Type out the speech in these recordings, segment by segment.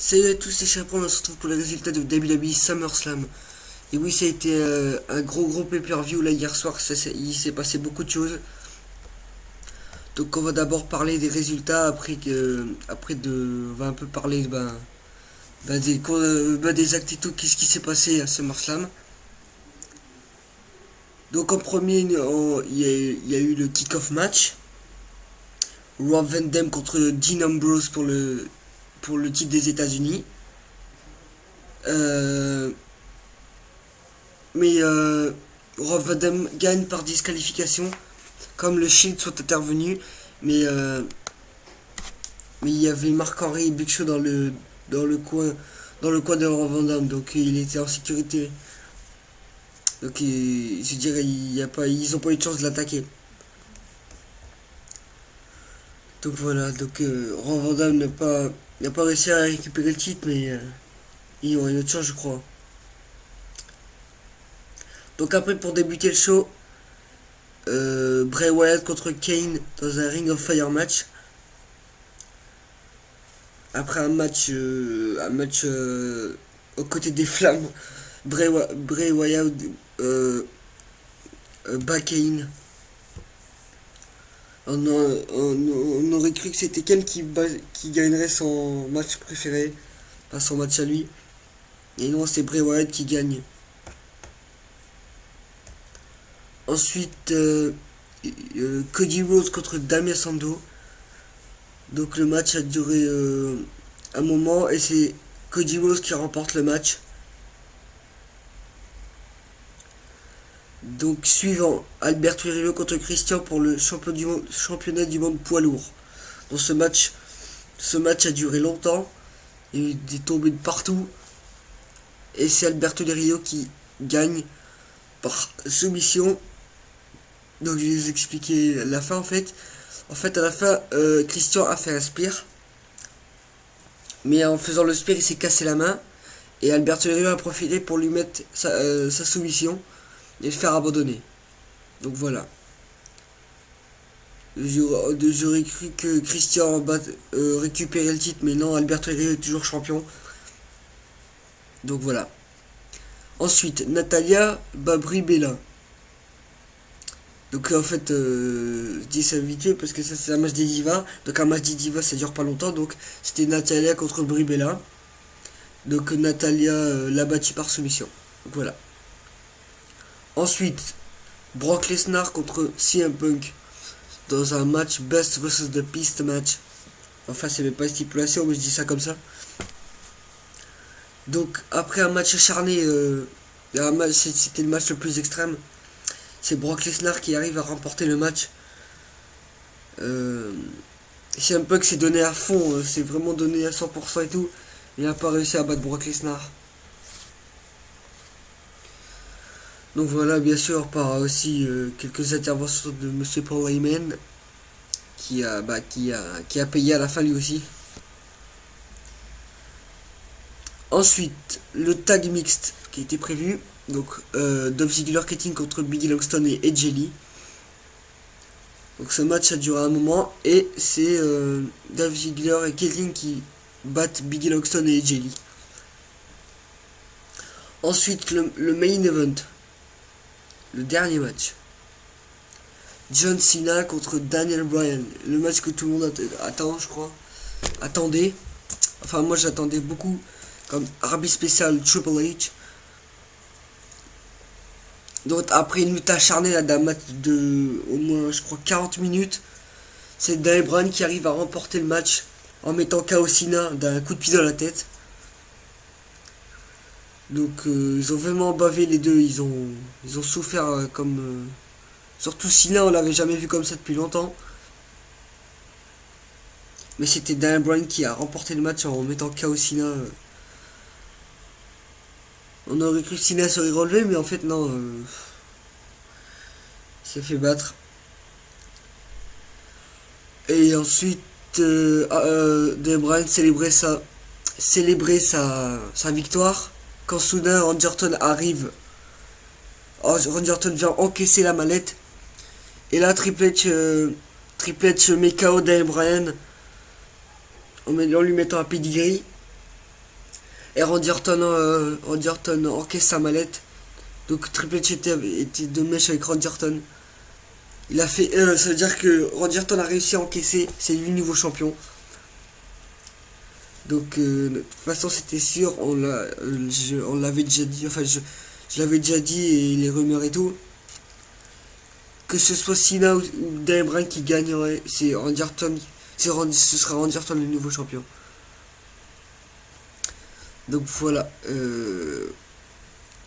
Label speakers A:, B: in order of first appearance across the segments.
A: Salut à tous, c'est Chaperon, on se retrouve pour les résultats de WWE SummerSlam. Et oui, ça a été un gros pay-per-view là hier soir, il s'est passé beaucoup de choses. Donc on va d'abord parler des résultats, on va un peu parler des actes et tout, qu'est-ce qui s'est passé à SummerSlam. Donc en premier, il y a eu le kick-off match. Rob Van Dam contre Dean Ambrose pour le titre des États-Unis. Euh, mais Rob Van Dam gagne par disqualification, comme le Shield sont intervenus. Mais, euh, mais il y avait Mark Henry et Big Show dans le coin, dans le coin de Rob Van Dam, donc il était en sécurité. Donc je dirais, ils ont pas eu de chance de l'attaquer. Donc voilà, Rob Van Dam n'a pas réussi à récupérer le titre, mais il aurait une autre chance, je crois. Donc après, pour débuter le show, Bray Wyatt contre Kane dans un Ring of Fire match. Après un match aux côtés des flammes, Bray Wyatt bat Kane. On aurait cru que c'était Kane qui gagnerait son match préféré, pas son match à lui. Et non, c'est Bray Wyatt qui gagne. Ensuite, Cody Rhodes contre Damien Sandow. Donc le match a duré un moment et c'est Cody Rhodes qui remporte le match. Donc suivant, Alberto Herrero contre Christian pour le championnat du monde poids lourd. Dans ce match a duré longtemps. Il y a eu des tombées de partout. Et c'est Alberto Herrero qui gagne par soumission. Donc je vais vous expliquer la fin en fait. En fait à la fin, Christian a fait un spear. Mais en faisant le spear, il s'est cassé la main. Et Alberto Herrero a profité pour lui mettre sa soumission et le faire abandonner. Donc voilà. J'aurais cru que Christian récupérait le titre, mais non, Alberto Herrero est toujours champion. Donc voilà. Ensuite, Natalia Babri Bella. Donc en fait, je dis ça vite fait parce que ça c'est un match des divas. Donc un match des divas ça dure pas longtemps. Donc c'était Natalia contre Brie Bella. Donc Natalia l'a battue par soumission. Donc voilà. Ensuite, Brock Lesnar contre CM Punk dans un match Best vs The Beast match. Enfin, c'est même pas une stipulation, mais je dis ça comme ça. Donc, après un match acharné, c'était le match le plus extrême. C'est Brock Lesnar qui arrive à remporter le match. CM Punk s'est donné à fond, s'est vraiment donné à 100% et tout. Il n'a pas réussi à battre Brock Lesnar. Donc voilà, bien sûr, par aussi quelques interventions de Monsieur Paul Heyman qui a payé à la fin lui aussi. Ensuite, le tag mixte qui était prévu. Donc, Dolph Ziggler King contre Biggie Langston et Edge Lee. Donc ce match a duré un moment et c'est Dolph Ziggler et Caitlyn qui battent Biggie Langston et Edge Lee. Ensuite, le main event. Le dernier match. John Cena contre Daniel Bryan. Le match que tout le monde attend, je crois. Attendez. Enfin, moi j'attendais beaucoup. Comme arbitre spécial Triple H. Donc après une lutte acharnée là, d'un match de au moins je crois 40 minutes. C'est Daniel Bryan qui arrive à remporter le match en mettant KO Cena d'un coup de pied dans la tête. Donc ils ont vraiment bavé les deux, ils ont souffert comme... surtout Cena, on l'avait jamais vu comme ça depuis longtemps. Mais c'était Daniel Bryan qui a remporté le match en mettant KO Cena. On aurait cru que Cena serait relevé, mais en fait non. Il s'est fait battre. Et ensuite, Daniel Bryan célébrait sa victoire. Quand soudain Randy Orton arrive, Randy Orton vient encaisser la mallette. Et là, Triple H met KO Daniel Bryan en lui mettant un pedigree. Et Randy Orton encaisse sa mallette. Donc Triple H était de mèche avec Randy Orton. Il a fait. Ça veut dire que Randy Orton a réussi à encaisser. C'est lui nouveau champion. Donc de toute façon c'était sûr. On l'avait déjà dit. Enfin je l'avais déjà dit et les rumeurs et tout. Que ce soit Cena ou Daniel Bryan qui gagnerait, c'est Randy Orton. Ce sera Randy Orton le nouveau champion. Donc voilà.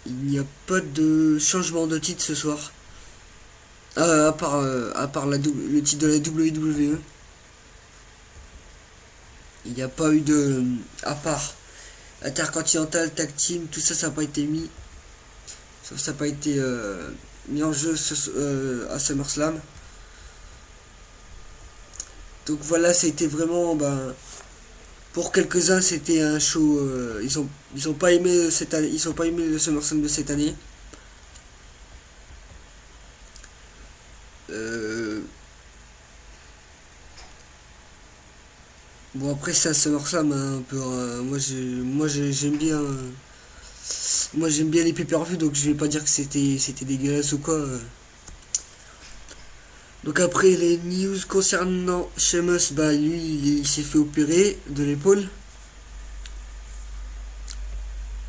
A: Il n'y a pas de changement de titre ce soir. À part le titre de la WWE. Il n'y a pas eu de. À part Intercontinental, Tag Team, tout ça, ça n'a pas été mis. Ça n'a pas été mis en jeu à SummerSlam. Donc voilà, c'était vraiment. Pour quelques-uns, c'était un show. Ils ont pas aimé cette année, ils ont pas aimé le SummerSlam de cette année. Bon après c'est un SummerSlam hein, un peu. J'aime bien. Moi j'aime bien les pay-per-view donc je vais pas dire que c'était dégueulasse ou quoi. Donc après les news concernant Sheamus, lui il s'est fait opérer de l'épaule.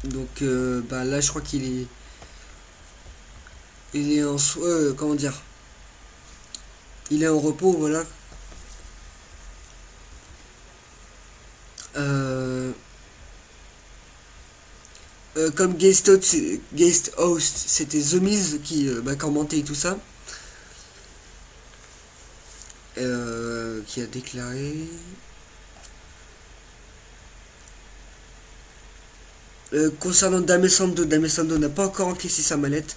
A: Donc là je crois il est en comment dire. Il est en repos voilà. Comme guest host c'était The Miz qui commentait et tout ça. Qui a déclaré concernant Dame Santo n'a pas encore encaissé sa mallette.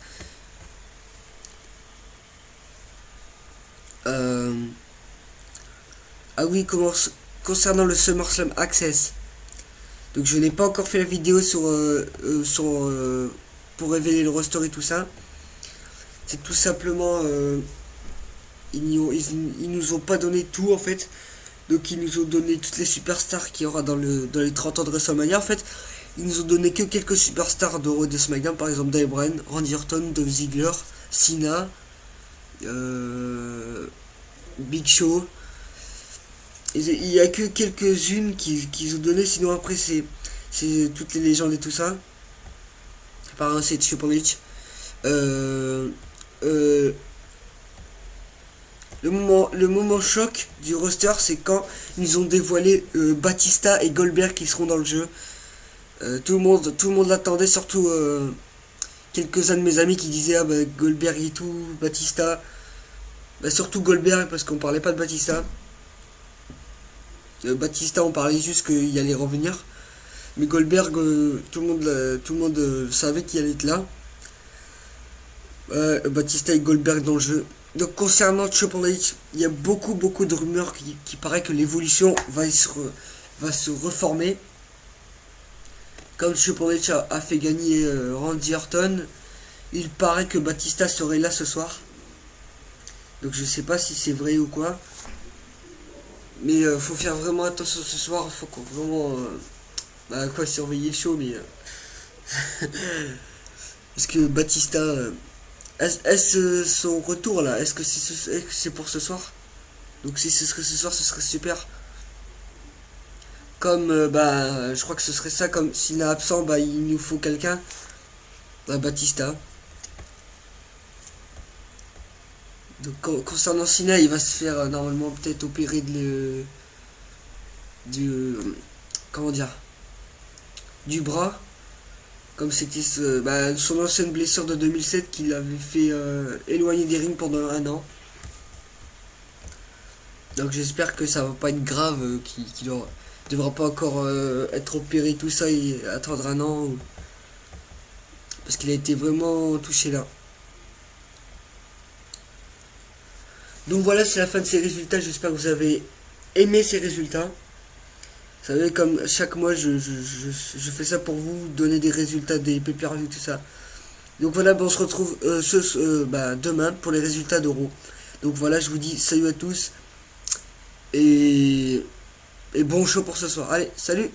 A: Ah oui, concernant le SummerSlam Access, donc je n'ai pas encore fait la vidéo pour révéler le roster et tout ça. C'est tout simplement ils nous ont pas donné tout en fait. Donc ils nous ont donné toutes les superstars qu'il y aura dans les 30 ans de WrestleMania. En fait, ils nous ont donné que quelques superstars de Raw et de SmackDown, par exemple Daniel Bryan, Randy Orton, Dolph Ziggler, Cena, Big Show. Il y a que quelques-unes qu'ils ont donné, sinon après c'est toutes les légendes et tout ça. Par exemple c'est Triple H. Le moment choc du roster, c'est quand ils ont dévoilé Batista et Goldberg qui seront dans le jeu. Tout le monde l'attendait, surtout quelques-uns de mes amis qui disaient Goldberg et tout, Batista. Surtout Goldberg parce qu'on parlait pas de Batista. Batista on parlait juste qu'il allait revenir. Mais Goldberg, tout le monde savait qu'il allait être là. Batista et Goldberg dans le jeu. Donc concernant Triple H, il y a beaucoup de rumeurs qui paraît que l'évolution va se reformer. Comme Triple H a fait gagner Randy Orton, il paraît que Batista serait là ce soir. Donc je sais pas si c'est vrai ou quoi. Mais faut faire vraiment attention ce soir, faut qu'on vraiment surveiller le show mais est-ce que Batista est-ce son retour là, est-ce que c'est pour ce soir? Donc si ce serait ce soir, ce serait super. Comme je crois que ce serait ça, comme s'il est absent, il nous faut quelqu'un. Batista. Donc concernant Cena, il va se faire normalement peut-être opérer du bras. Comme c'était son ancienne blessure de 2007 qui l'avait fait éloigner des rings pendant un an. Donc j'espère que ça va pas être grave, qu'il devra pas encore être opéré tout ça et attendre un an. Parce qu'il a été vraiment touché là. Donc voilà, c'est la fin de ces résultats. J'espère que vous avez aimé ces résultats. Vous savez, comme chaque mois, je fais ça pour vous, donner des résultats des pay-per-view, tout ça. Donc voilà, on se retrouve demain pour les résultats d'Euro. Donc voilà, je vous dis salut à tous. Et bon show pour ce soir. Allez, salut!